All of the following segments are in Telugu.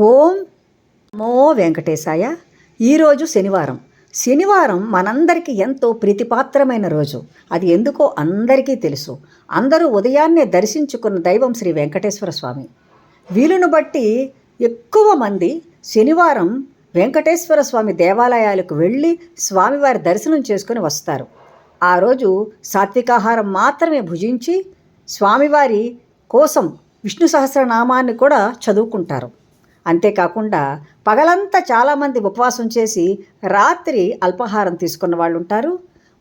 ఓం నమో వెంకటేశాయ. ఈరోజు శనివారం మనందరికీ ఎంతో ప్రీతిపాత్రమైన రోజు. అది ఎందుకో అందరికీ తెలుసు. అందరూ ఉదయాన్నే దర్శించుకున్న దైవం శ్రీ వెంకటేశ్వర స్వామి. వీలును బట్టి ఎక్కువ మంది శనివారం వెంకటేశ్వర స్వామి దేవాలయాలకు వెళ్ళి స్వామివారి దర్శనం చేసుకుని వస్తారు. ఆ రోజు సాత్వికాహారం మాత్రమే భుజించి స్వామివారి కోసం విష్ణు సహస్రనామాన్ని కూడా చదువుకుంటారు. అంతేకాకుండా పగలంతా చాలామంది ఉపవాసం చేసి రాత్రి అల్పాహారం తీసుకున్న వాళ్ళు ఉంటారు.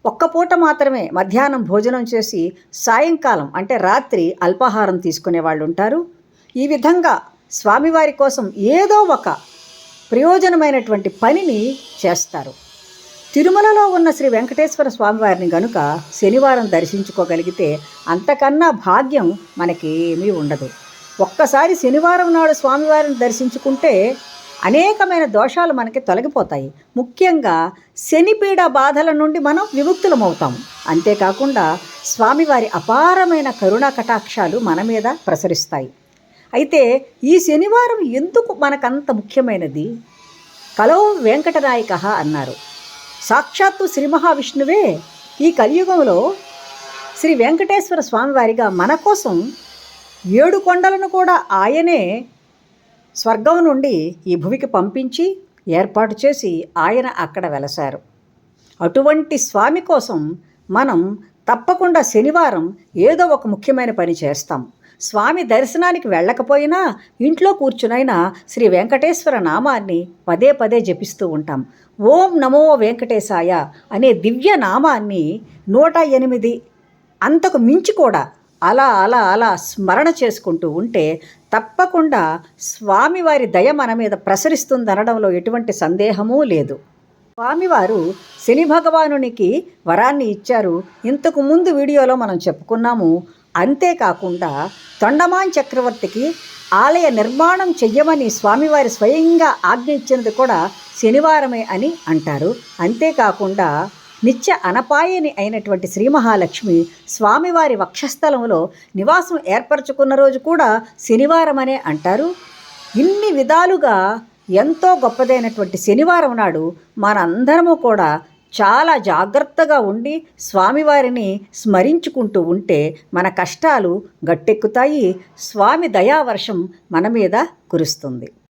ఒక్క పూట మాత్రమే మధ్యాహ్నం భోజనం చేసి సాయంకాలం అంటే రాత్రి అల్పాహారం తీసుకునే వాళ్ళు ఉంటారు. ఈ విధంగా స్వామివారి కోసం ఏదో ఒక ప్రయోజనమైనటువంటి పనిని చేస్తారు. తిరుమలలో ఉన్న శ్రీ వెంకటేశ్వర స్వామివారిని గనుక శనివారం దర్శించుకోగలిగితే అంతకన్నా భాగ్యం మనకి ఏమీ ఉండదు. ఒక్కసారి శనివారం నాడు స్వామివారిని దర్శించుకుంటే అనేకమైన దోషాలు మనకి తొలగిపోతాయి. ముఖ్యంగా శనిపీడ బాధల నుండి మనం విముక్తులమవుతాం. అంతేకాకుండా స్వామివారి అపారమైన కరుణా కటాక్షాలు మన మీద ప్రసరిస్తాయి. అయితే ఈ శనివారం ఎందుకు మనకంత ముఖ్యమైనది? కలో వెంకటనాయక అన్నారు. సాక్షాత్తు శ్రీ మహావిష్ణువే ఈ కలియుగంలో శ్రీ వెంకటేశ్వర స్వామివారిగా మన కోసం 7 కొండలను కూడా ఆయనే స్వర్గం నుండి ఈ భూమికి పంపించి ఏర్పాటు చేసి ఆయన అక్కడ వెలసారు. అటువంటి స్వామి కోసం మనం తప్పకుండా శనివారం ఏదో ఒక ముఖ్యమైన పని చేస్తాం. స్వామి దర్శనానికి వెళ్ళకపోయినా ఇంట్లో కూర్చునైనా శ్రీ వెంకటేశ్వర నామాన్ని పదే పదే జపిస్తూ ఉంటాం. ఓం నమో వెంకటేశాయ అనే దివ్య నామాన్ని 108 అంతకు మించి కూడా అలా స్మరణ చేసుకుంటూ ఉంటే తప్పకుండా స్వామివారి దయ మన మీద ప్రసరిస్తుందనడంలో ఎటువంటి సందేహమూ లేదు. స్వామివారు శని భగవానునికి వరాన్ని ఇచ్చారు. ఇంతకు ముందు వీడియోలో మనం చెప్పుకున్నాము. అంతేకాకుండా తొండమాన్ చక్రవర్తికి ఆలయ నిర్మాణం చెయ్యమని స్వామివారి స్వయంగా ఆజ్ఞ ఇచ్చినది కూడా శనివారమే అని అంటారు. అంతేకాకుండా నిత్య అనపాయని అయినటువంటి శ్రీ మహాలక్ష్మి స్వామివారి వక్షస్థలంలో నివాసం ఏర్పరచుకున్న రోజు కూడా శనివారం అనే అంటారు. ఇన్ని విధాలుగా ఎంతో గొప్పదైనటువంటి శనివారం నాడు మనందరము కూడా చాలా జాగ్రత్తగా ఉండి స్వామివారిని స్మరించుకుంటూ ఉంటే మన కష్టాలు గట్టెక్కుతాయి. స్వామి దయావర్షం మన మీద కురుస్తుంది.